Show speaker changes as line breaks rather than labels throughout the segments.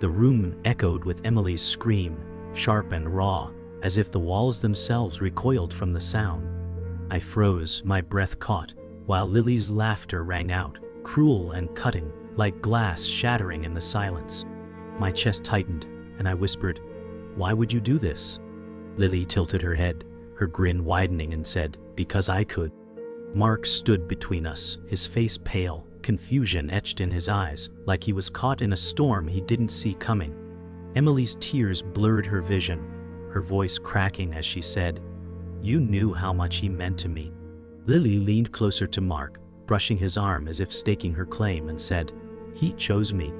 The room echoed with Emily's scream, sharp and raw, as if the walls themselves recoiled from the sound. I froze, my breath caught, while Lily's laughter rang out, cruel and cutting, like glass shattering in the silence. My chest tightened, and I whispered, "Why would you do this?" Lily tilted her head, her grin widening, and said, "Because I could." Mark stood between us, his face pale, confusion etched in his eyes, like he was caught in a storm he didn't see coming. Emily's tears blurred her vision, her voice cracking as she said, "You knew how much he meant to me." Lily leaned closer to Mark, brushing his arm as if staking her claim, and said, "He chose me."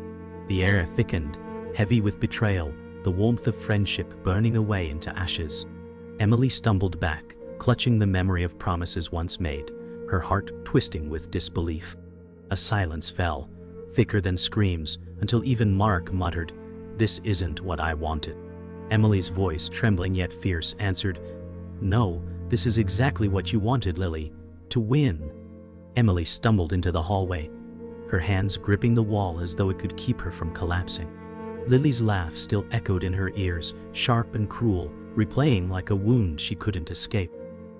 The air thickened, heavy with betrayal, the warmth of friendship burning away into ashes. Emily stumbled back, clutching the memory of promises once made, her heart twisting with disbelief. A silence fell, thicker than screams, until even Mark muttered, "This isn't what I wanted." Emily's voice, trembling yet fierce, answered, "No, this is exactly what you wanted, Lily. To win." Emily stumbled into the hallway, her hands gripping the wall as though it could keep her from collapsing. Lily's laugh still echoed in her ears, sharp and cruel, replaying like a wound she couldn't escape.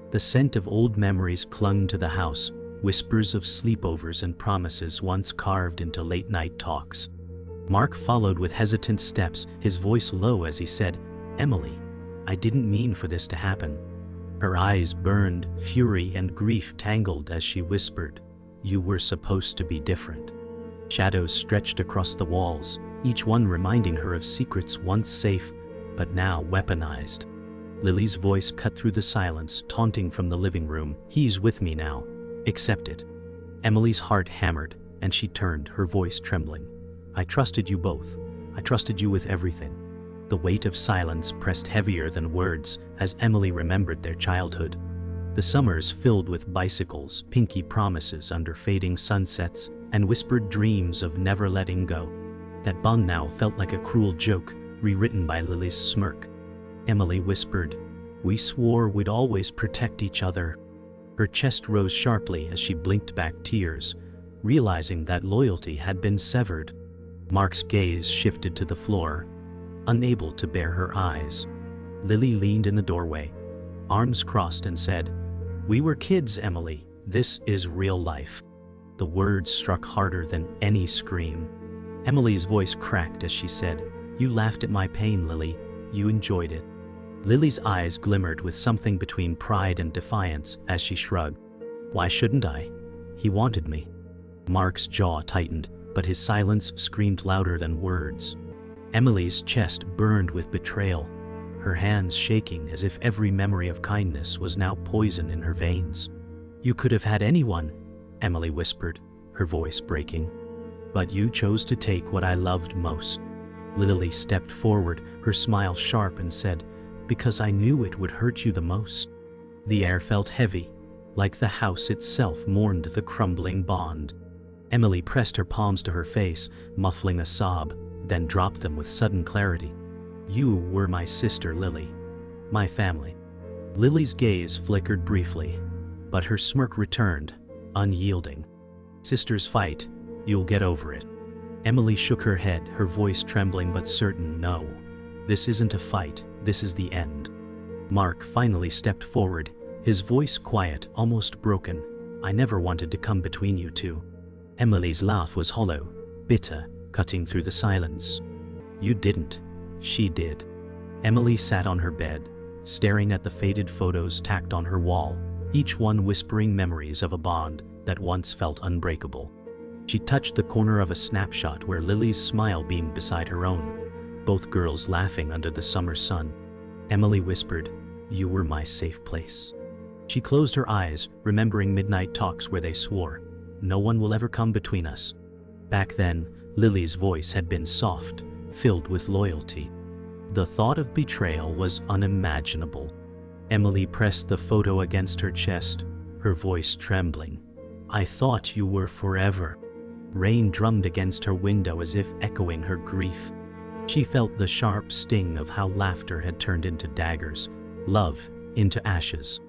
The scent of old memories clung to the house, whispers of sleepovers and promises once carved into late-night talks. Mark followed with hesitant steps, his voice low as he said, "Emily, I didn't mean for this to happen." Her eyes burned, fury and grief tangled as she whispered, "You were supposed to be different." Shadows stretched across the walls, each one reminding her of secrets once safe, but now weaponized. Lily's voice cut through the silence, taunting from the living room, "He's with me now. Accept it." Emily's heart hammered, and she turned, her voice trembling. "I trusted you both. I trusted you with everything." The weight of silence pressed heavier than words as Emily remembered their childhood. The summers filled with bicycles, pinky promises under fading sunsets, and whispered dreams of never letting go. That bond now felt like a cruel joke, rewritten by Lily's smirk. Emily whispered, "We swore we'd always protect each other." Her chest rose sharply as she blinked back tears, realizing that loyalty had been severed. Mark's gaze shifted to the floor, unable to bear her eyes. Lily leaned in the doorway, arms crossed, and said, "We were kids, Emily. This is real life." The words struck harder than any scream. Emily's voice cracked as she said, "You laughed at my pain, Lily. You enjoyed it." Lily's eyes glimmered with something between pride and defiance as she shrugged. "Why shouldn't I? He wanted me." Mark's jaw tightened, but his silence screamed louder than words. Emily's chest burned with betrayal, her hands shaking as if every memory of kindness was now poison in her veins. "You could have had anyone," Emily whispered, her voice breaking. "But you chose to take what I loved most." Lily stepped forward, her smile sharp, and said, "Because I knew it would hurt you the most." The air felt heavy, like the house itself mourned the crumbling bond. Emily pressed her palms to her face, muffling a sob, then dropped them with sudden clarity. "You were my sister, Lily. My family." Lily's gaze flickered briefly, but her smirk returned, unyielding. "Sisters fight. You'll get over it." Emily shook her head, her voice trembling but certain. "No. This isn't a fight. This is the end." Mark finally stepped forward, his voice quiet, almost broken. "I never wanted to come between you two." Emily's laugh was hollow, bitter, cutting through the silence. "You didn't. She did." Emily sat on her bed, staring at the faded photos tacked on her wall, each one whispering memories of a bond that once felt unbreakable. She touched the corner of a snapshot where Lily's smile beamed beside her own, both girls laughing under the summer sun. Emily whispered, "You were my safe place." She closed her eyes, remembering midnight talks where they swore, "No one will ever come between us." Back then, Lily's voice had been soft, filled with loyalty. The thought of betrayal was unimaginable. Emily pressed the photo against her chest, her voice trembling. "I thought you were forever." Rain drummed against her window as if echoing her grief. She felt the sharp sting of how laughter had turned into daggers, love into ashes.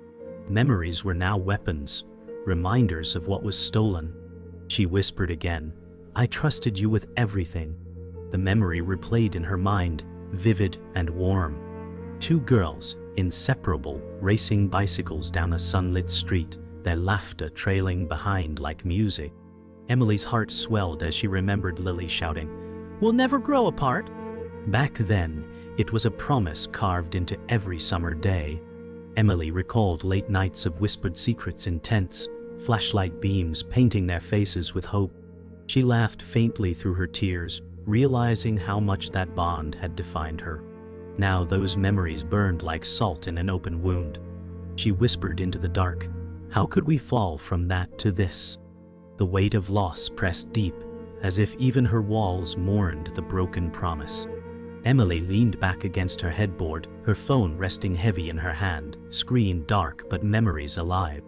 Memories were now weapons, reminders of what was stolen. She whispered again, "I trusted you with everything." The memory replayed in her mind, vivid and warm. Two girls, inseparable, racing bicycles down a sunlit street, their laughter trailing behind like music. Emily's heart swelled as she remembered Lily shouting, "We'll never grow apart." Back then, it was a promise carved into every summer day. Emily recalled late nights of whispered secrets in tents, flashlight beams painting their faces with hope. She laughed faintly through her tears, realizing how much that bond had defined her. Now those memories burned like salt in an open wound. She whispered into the dark, "How could we fall from that to this?" The weight of loss pressed deep, as if even her walls mourned the broken promise. Emily leaned back against her headboard, her phone resting heavy in her hand, screen dark but memories alive.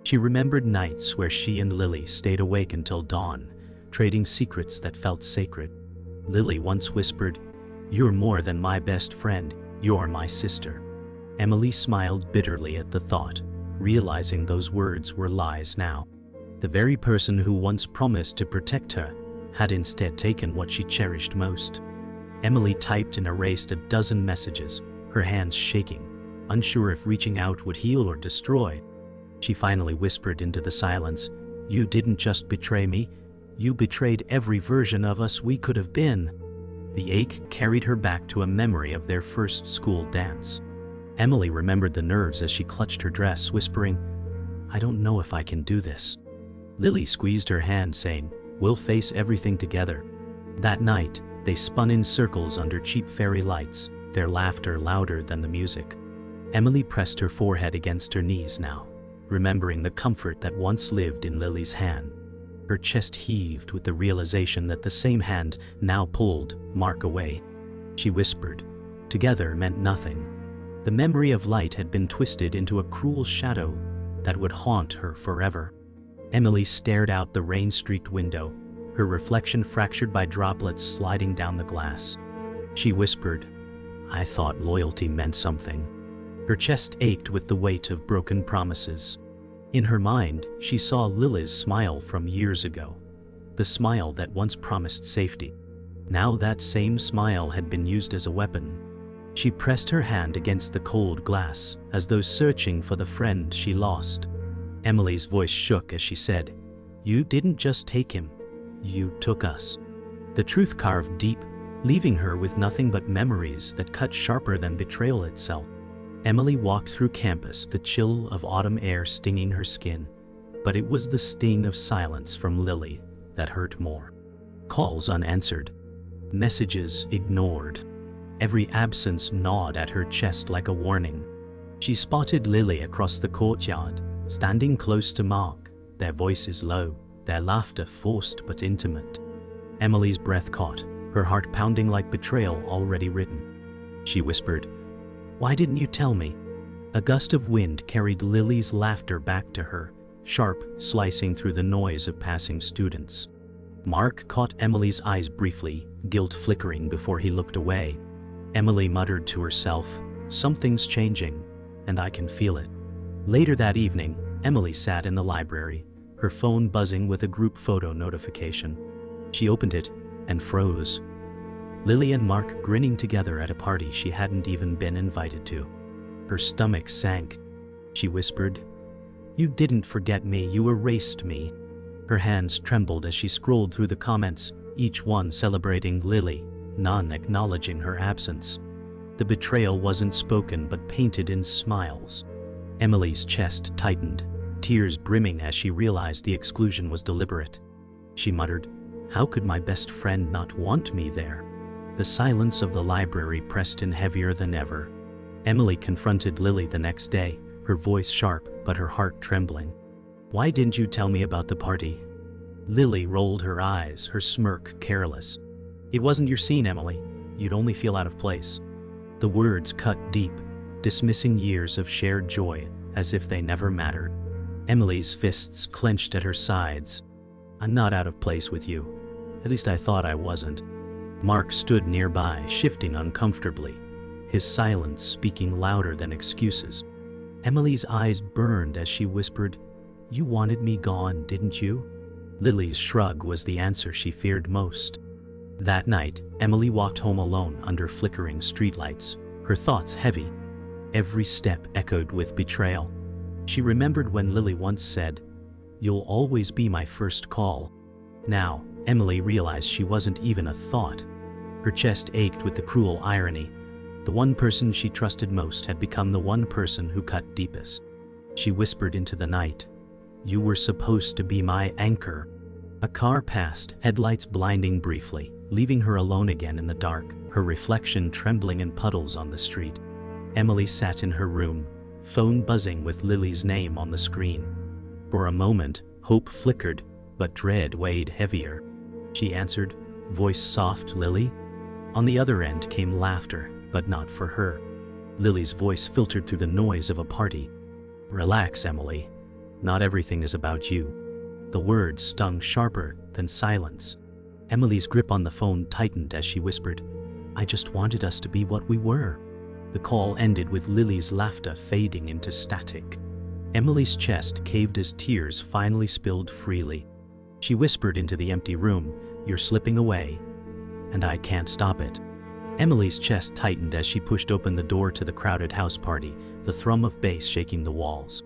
She remembered nights where she and Lily stayed awake until dawn, trading secrets that felt sacred. Lily once whispered, "You're more than my best friend, you're my sister." Emily smiled bitterly at the thought, realizing those words were lies now. The very person who once promised to protect her had instead taken what she cherished most. Emily typed and erased a dozen messages, her hands shaking, unsure if reaching out would heal or destroy. She finally whispered into the silence, "You didn't just betray me, you betrayed every version of us we could have been." The ache carried her back to a memory of their first school dance. Emily remembered the nerves as she clutched her dress, whispering, "I don't know if I can do this." Lily squeezed her hand, saying, "We'll face everything together." That night, they spun in circles under cheap fairy lights, their laughter louder than the music. Emily pressed her forehead against her knees now, remembering the comfort that once lived in Lily's hand. Her chest heaved with the realization that the same hand now pulled Mark away. She whispered, "Together" meant nothing. The memory of light had been twisted into a cruel shadow that would haunt her forever. Emily stared out the rain-streaked window, her reflection fractured by droplets sliding down the glass. She whispered, "I thought loyalty meant something." Her chest ached with the weight of broken promises. In her mind, she saw Lily's smile from years ago, the smile that once promised safety. Now that same smile had been used as a weapon. She pressed her hand against the cold glass, as though searching for the friend she lost. Emily's voice shook as she said, "You didn't just take him, you took us." The truth carved deep, leaving her with nothing but memories that cut sharper than betrayal itself. Emily walked through campus, the chill of autumn air stinging her skin, but it was the sting of silence from Lily that hurt more. Calls unanswered, messages ignored. Every absence gnawed at her chest like a warning. She spotted Lily across the courtyard, standing close to Mark, their voices low, their laughter forced but intimate. Emily's breath caught, her heart pounding like betrayal already written. She whispered, "Why didn't you tell me?" A gust of wind carried Lily's laughter back to her, sharp, slicing through the noise of passing students. Mark caught Emily's eyes briefly, guilt flickering before he looked away. Emily muttered to herself, "Something's changing, and I can feel it." Later that evening, Emily sat in the library, her phone buzzing with a group photo notification. She opened it and froze. Lily and Mark grinning together at a party she hadn't even been invited to. Her stomach sank. She whispered, "You didn't forget me, you erased me." Her hands trembled as she scrolled through the comments, each one celebrating Lily, none acknowledging her absence. The betrayal wasn't spoken but painted in smiles. Emily's chest tightened, tears brimming as she realized the exclusion was deliberate. She muttered, "How could my best friend not want me there?" The silence of the library pressed in heavier than ever. Emily confronted Lily the next day, her voice sharp but her heart trembling. "Why didn't you tell me about the party?" Lily rolled her eyes, her smirk careless. "It wasn't your scene, Emily. You'd only feel out of place." The words cut deep, dismissing years of shared joy as if they never mattered. Emily's fists clenched at her sides. "I'm not out of place with you. At least I thought I wasn't." Mark stood nearby, shifting uncomfortably, his silence speaking louder than excuses. Emily's eyes burned as she whispered, "You wanted me gone, didn't you?" Lily's shrug was the answer she feared most. That night, Emily walked home alone under flickering streetlights, her thoughts heavy. Every step echoed with betrayal. She remembered when Lily once said, "You'll always be my first call." Now, Emily realized she wasn't even a thought. Her chest ached with the cruel irony. The one person she trusted most had become the one person who cut deepest. She whispered into the night, "You were supposed to be my anchor." A car passed, headlights blinding briefly, leaving her alone again in the dark, her reflection trembling in puddles on the street. Emily sat in her room, phone buzzing with Lily's name on the screen. For a moment, hope flickered, but dread weighed heavier. She answered, voice soft, "Lily?" On the other end came laughter, but not for her. Lily's voice filtered through the noise of a party. "Relax, Emily. Not everything is about you." The words stung sharper than silence. Emily's grip on the phone tightened as she whispered, "I just wanted us to be what we were." The call ended with Lily's laughter fading into static. Emily's chest caved as tears finally spilled freely. She whispered into the empty room, "You're slipping away, and I can't stop it." Emily's chest tightened as she pushed open the door to the crowded house party, the thrum of bass shaking the walls.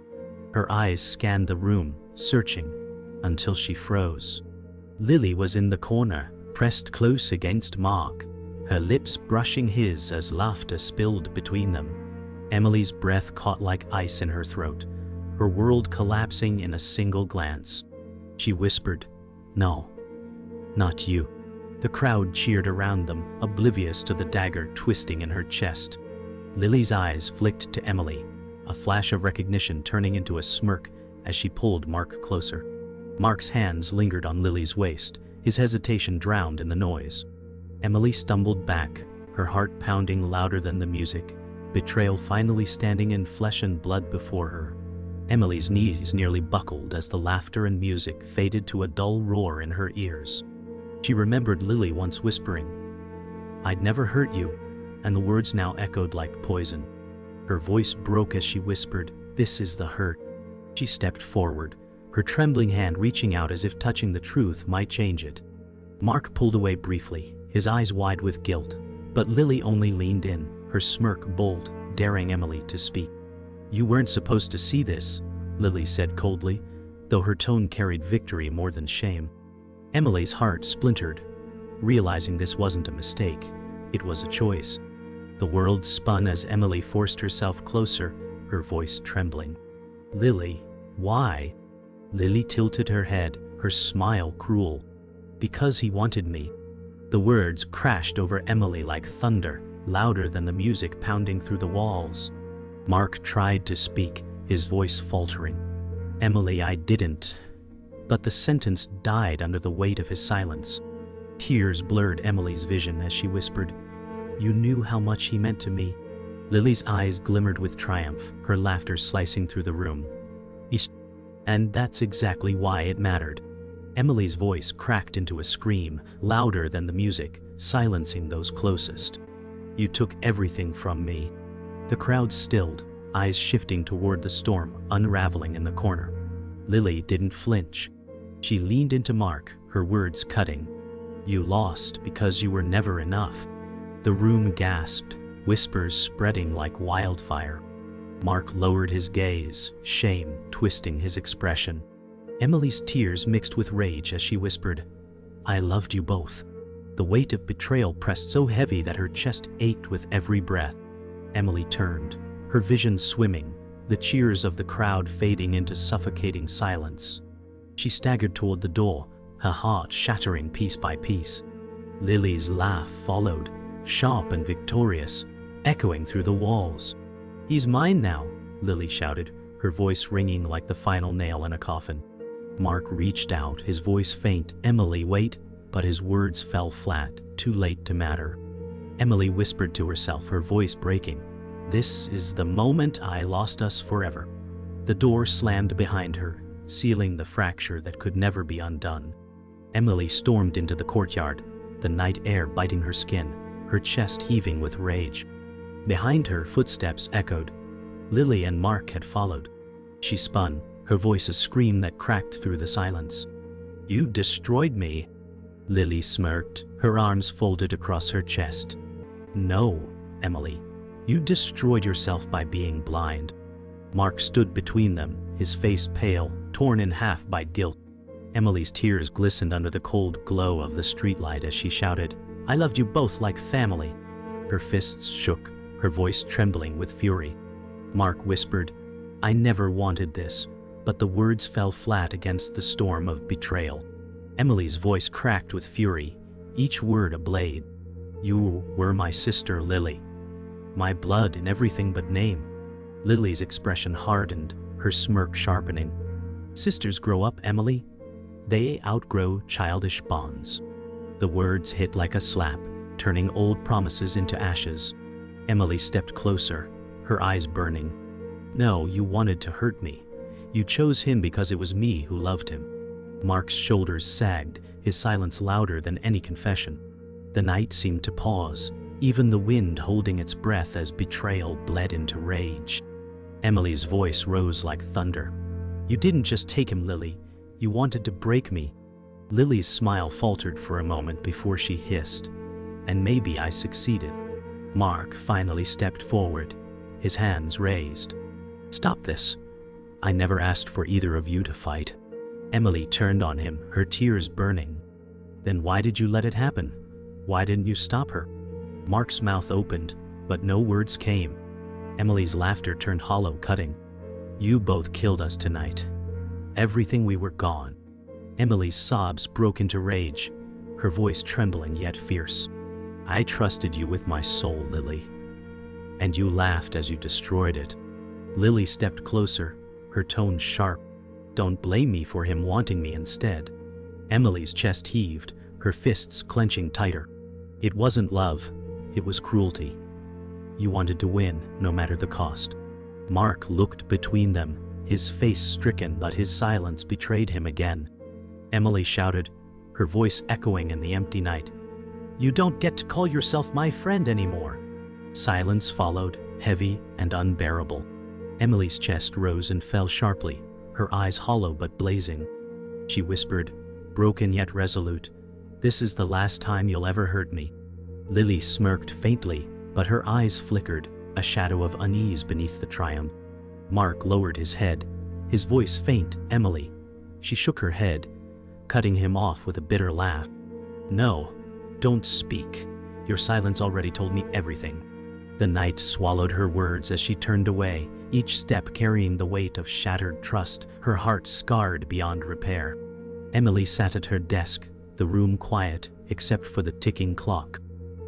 Her eyes scanned the room, searching, until she froze. Lily was in the corner, pressed close against Mark, her lips brushing his as laughter spilled between them. Emily's breath caught like ice in her throat, her world collapsing in a single glance. She whispered, "No, not you." The crowd cheered around them, oblivious to the dagger twisting in her chest. Lily's eyes flicked to Emily, a flash of recognition turning into a smirk as she pulled Mark closer. Mark's hands lingered on Lily's waist, his hesitation drowned in the noise. Emily stumbled back, her heart pounding louder than the music, betrayal finally standing in flesh and blood before her. Emily's knees nearly buckled as the laughter and music faded to a dull roar in her ears. She remembered Lily once whispering, "I'd never hurt you," and the words now echoed like poison. Her voice broke as she whispered, "This is the hurt." She stepped forward, her trembling hand reaching out as if touching the truth might change it. Mark pulled away briefly, his eyes wide with guilt, but Lily only leaned in, her smirk bold, daring Emily to speak. "You weren't supposed to see this," Lily said coldly, though her tone carried victory more than shame. Emily's heart splintered, realizing this wasn't a mistake, it was a choice. The world spun as Emily forced herself closer, her voice trembling. "Lily, why?" Lily tilted her head, her smile cruel. "Because he wanted me." The words crashed over Emily like thunder, louder than the music pounding through the walls. Mark tried to speak, his voice faltering. "Emily, I didn't." But the sentence died under the weight of his silence. Tears blurred Emily's vision as she whispered, "You knew how much he meant to me." Lily's eyes glimmered with triumph, her laughter slicing through the room. "And that's exactly why it mattered." Emily's voice cracked into a scream, louder than the music, silencing those closest. "You took everything from me." The crowd stilled, eyes shifting toward the storm unraveling in the corner. Lily didn't flinch. She leaned into Mark, her words cutting. "You lost because you were never enough." The room gasped, whispers spreading like wildfire. Mark lowered his gaze, shame twisting his expression. Emily's tears mixed with rage as she whispered, "I loved you both." The weight of betrayal pressed so heavy that her chest ached with every breath. Emily turned, her vision swimming, the cheers of the crowd fading into suffocating silence. She staggered toward the door, her heart shattering piece by piece. Lily's laugh followed, sharp and victorious, echoing through the walls. "He's mine now," Lily shouted, her voice ringing like the final nail in a coffin. Mark reached out, his voice faint, "Emily, wait," but his words fell flat, too late to matter. Emily whispered to herself, her voice breaking, "This is the moment I lost us forever." The door slammed behind her, sealing the fracture that could never be undone. Emily stormed into the courtyard, the night air biting her skin, her chest heaving with rage. Behind her, footsteps echoed. Lily and Mark had followed. She spun, her voice a scream that cracked through the silence. "You destroyed me." Lily smirked, her arms folded across her chest. "No, Emily. You destroyed yourself by being blind." Mark stood between them, his face pale, torn in half by guilt. Emily's tears glistened under the cold glow of the streetlight as she shouted, "I loved you both like family." Her fists shook, her voice trembling with fury. Mark whispered, "I never wanted this," but the words fell flat against the storm of betrayal. Emily's voice cracked with fury, each word a blade. "You were my sister, Lily. My blood in everything but name." Lily's expression hardened, her smirk sharpening. "Sisters grow up, Emily. They outgrow childish bonds." The words hit like a slap, turning old promises into ashes. Emily stepped closer, her eyes burning. "No, you wanted to hurt me. You chose him because it was me who loved him." Mark's shoulders sagged, his silence louder than any confession. The night seemed to pause, even the wind holding its breath as betrayal bled into rage. Emily's voice rose like thunder. "You didn't just take him, Lily. You wanted to break me." Lily's smile faltered for a moment before she hissed, "And maybe I succeeded." Mark finally stepped forward, his hands raised. "Stop this. I never asked for either of you to fight." Emily turned on him, her tears burning. "Then why did you let it happen? Why didn't you stop her?" Mark's mouth opened, but no words came. Emily's laughter turned hollow, cutting. "You both killed us tonight. Everything we were gone." Emily's sobs broke into rage, her voice trembling yet fierce. "I trusted you with my soul, Lily. And you laughed as you destroyed it." Lily stepped closer, her tone sharp. "Don't blame me for him wanting me instead." Emily's chest heaved, her fists clenching tighter. "It wasn't love, it was cruelty. You wanted to win, no matter the cost." Mark looked between them, his face stricken, but his silence betrayed him again. Emily shouted, her voice echoing in the empty night. "You don't get to call yourself my friend anymore." Silence followed, heavy and unbearable. Emily's chest rose and fell sharply, her eyes hollow but blazing. She whispered, broken yet resolute, "This is the last time you'll ever hurt me." Lily smirked faintly, but her eyes flickered, a shadow of unease beneath the triumph. Mark lowered his head, his voice faint. "Emily." She shook her head, cutting him off with a bitter laugh. "No, don't speak. Your silence already told me everything." The night swallowed her words as she turned away, each step carrying the weight of shattered trust, her heart scarred beyond repair. Emily sat at her desk, the room quiet, except for the ticking clock.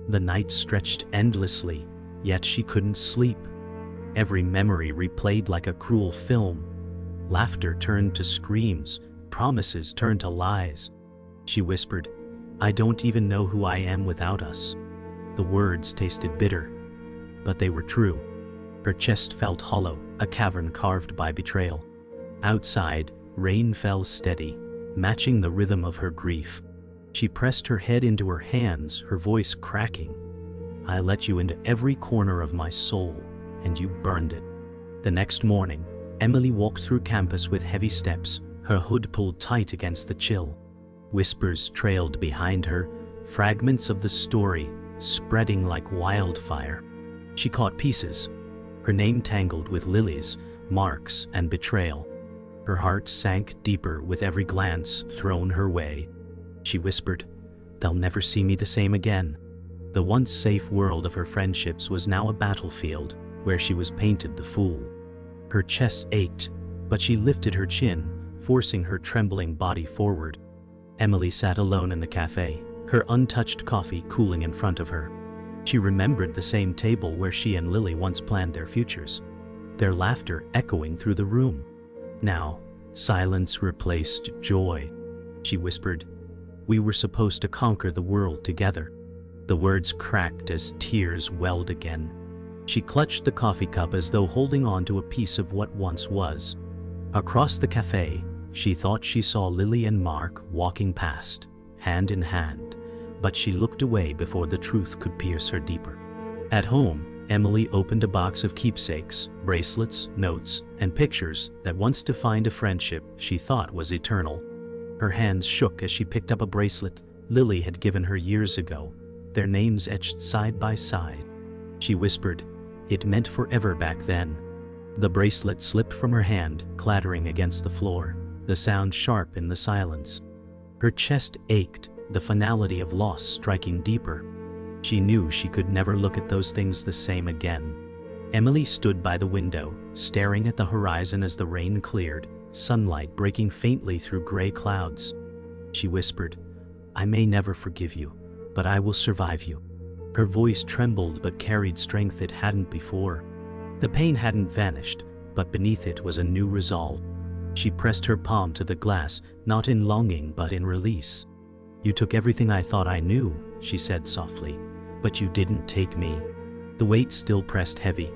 The night stretched endlessly, yet she couldn't sleep. Every memory replayed like a cruel film. Laughter turned to screams, promises turned to lies. She whispered, "I don't even know who I am without us." The words tasted bitter, but they were true. Her chest felt hollow, a cavern carved by betrayal. Outside, rain fell steady, matching the rhythm of her grief. She pressed her head into her hands, her voice cracking. "I let you into every corner of my soul, and you burned it." The next morning, Emily walked through campus with heavy steps, her hood pulled tight against the chill. Whispers trailed behind her, fragments of the story spreading like wildfire. She caught pieces, her name tangled with Lily's, Mark's, and betrayal. Her heart sank deeper with every glance thrown her way. She whispered, "They'll never see me the same again." The once safe world of her friendships was now a battlefield where she was painted the fool. Her chest ached, but she lifted her chin, forcing her trembling body forward. Emily sat alone in the cafe, her untouched coffee cooling in front of her. She remembered the same table where she and Lily once planned their futures, their laughter echoing through the room. Now, silence replaced joy. She whispered, "We were supposed to conquer the world together." The words cracked as tears welled again. She clutched the coffee cup as though holding on to a piece of what once was. Across the cafe, she thought she saw Lily and Mark walking past, hand in hand, but she looked away before the truth could pierce her deeper. At home, Emily opened a box of keepsakes, bracelets, notes, and pictures that once defined a friendship she thought was eternal. Her hands shook as she picked up a bracelet, Lily had given her years ago, their names etched side by side. She whispered, "It meant forever back then." The bracelet slipped from her hand, clattering against the floor, the sound sharp in the silence. Her chest ached, the finality of loss striking deeper. She knew she could never look at those things the same again. Emily stood by the window, staring at the horizon as the rain cleared, sunlight breaking faintly through gray clouds. She whispered, "I may never forgive you, but I will survive you." Her voice trembled but carried strength it hadn't before. The pain hadn't vanished, but beneath it was a new resolve. She pressed her palm to the glass, not in longing but in release. "You took everything I thought I knew," she said softly, "but you didn't take me." The weight still pressed heavy,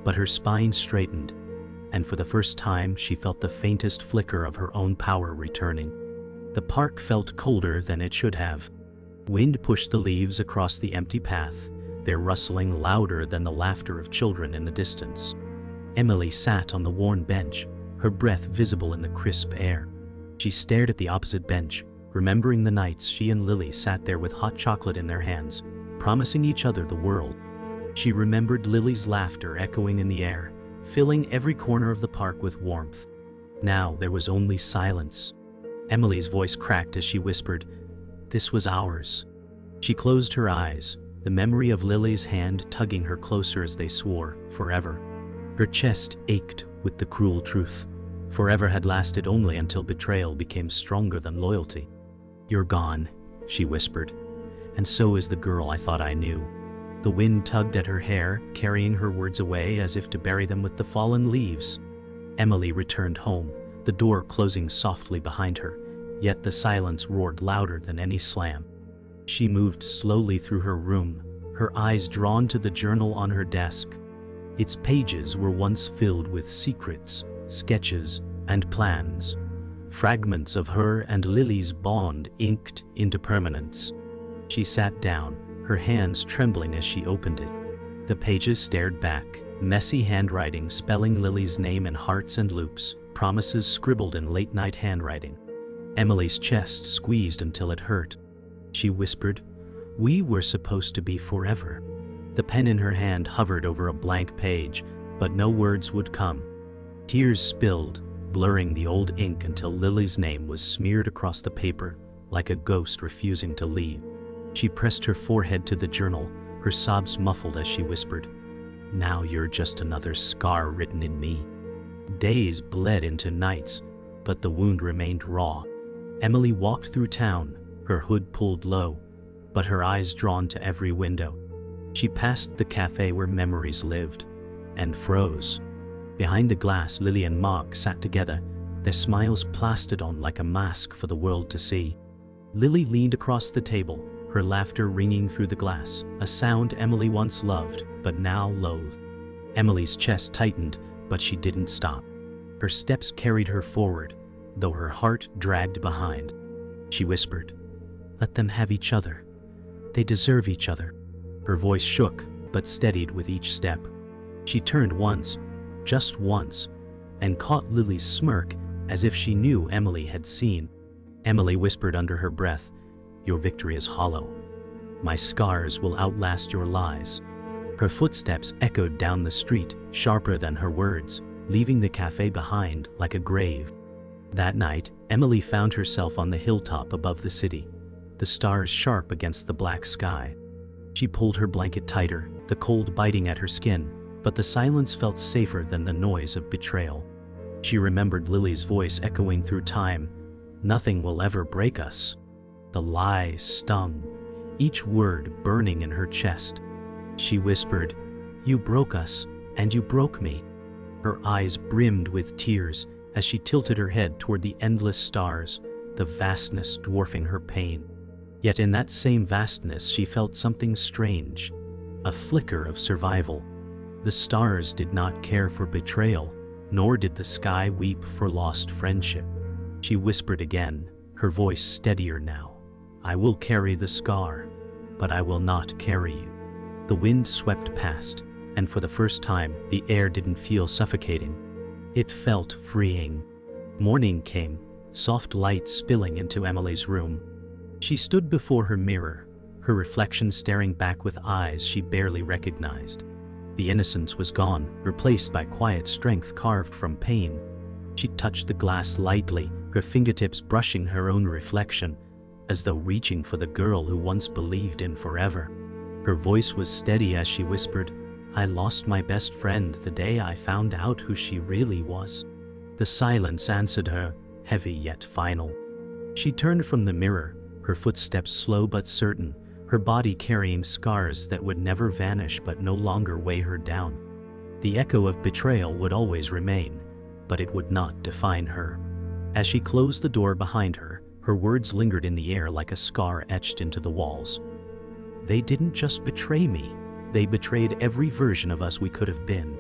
but her spine straightened, and for the first time she felt the faintest flicker of her own power returning. The park felt colder than it should have. Wind pushed the leaves across the empty path, their rustling louder than the laughter of children in the distance. Emily sat on the worn bench, her breath visible in the crisp air. She stared at the opposite bench, remembering the nights she and Lily sat there with hot chocolate in their hands, promising each other the world. She remembered Lily's laughter echoing in the air, filling every corner of the park with warmth. Now there was only silence. Emily's voice cracked as she whispered, "This was ours." She closed her eyes, the memory of Lily's hand tugging her closer as they swore, forever. Her chest ached with the cruel truth. Forever had lasted only until betrayal became stronger than loyalty. "You're gone," she whispered, "and so is the girl I thought I knew." The wind tugged at her hair, carrying her words away as if to bury them with the fallen leaves. Emily returned home, the door closing softly behind her, yet the silence roared louder than any slam. She moved slowly through her room, her eyes drawn to the journal on her desk. Its pages were once filled with secrets, sketches, and plans. Fragments of her and Lily's bond inked into permanence. She sat down, her hands trembling as she opened it. The pages stared back, messy handwriting spelling Lily's name in hearts and loops, promises scribbled in late-night handwriting. Emily's chest squeezed until it hurt. She whispered, "We were supposed to be forever." The pen in her hand hovered over a blank page, but no words would come. Tears spilled, blurring the old ink until Lily's name was smeared across the paper, like a ghost refusing to leave. She pressed her forehead to the journal, her sobs muffled as she whispered, "Now you're just another scar written in me." Days bled into nights, but the wound remained raw. Emily walked through town, her hood pulled low, but her eyes drawn to every window. She passed the cafe where memories lived, and froze. Behind the glass, Lily and Mark sat together, their smiles plastered on like a mask for the world to see. Lily leaned across the table, her laughter ringing through the glass, a sound Emily once loved, but now loathed. Emily's chest tightened, but she didn't stop. Her steps carried her forward, though her heart dragged behind. She whispered, "Let them have each other. They deserve each other." Her voice shook, but steadied with each step. She turned once, just once, and caught Lily's smirk as if she knew Emily had seen. Emily whispered under her breath, "Your victory is hollow. My scars will outlast your lies." Her footsteps echoed down the street, sharper than her words, leaving the cafe behind like a grave. That night, Emily found herself on the hilltop above the city, the stars sharp against the black sky. She pulled her blanket tighter, the cold biting at her skin, but the silence felt safer than the noise of betrayal. She remembered Lily's voice echoing through time, "Nothing will ever break us." The lie stung, each word burning in her chest. She whispered, "You broke us, and you broke me." Her eyes brimmed with tears as she tilted her head toward the endless stars, the vastness dwarfing her pain. Yet in that same vastness she felt something strange, a flicker of survival. The stars did not care for betrayal, nor did the sky weep for lost friendship. She whispered again, her voice steadier now, "I will carry the scar, but I will not carry you." The wind swept past, and for the first time, the air didn't feel suffocating. It felt freeing. Morning came, soft light spilling into Emily's room. She stood before her mirror, her reflection staring back with eyes she barely recognized. The innocence was gone, replaced by quiet strength carved from pain. She touched the glass lightly, her fingertips brushing her own reflection, as though reaching for the girl who once believed in forever. Her voice was steady as she whispered, "I lost my best friend the day I found out who she really was." The silence answered her, heavy yet final. She turned from the mirror, her footsteps slow but certain, her body carrying scars that would never vanish but no longer weigh her down. The echo of betrayal would always remain, but it would not define her. As she closed the door behind her, her words lingered in the air like a scar etched into the walls. "They didn't just betray me, they betrayed every version of us we could have been."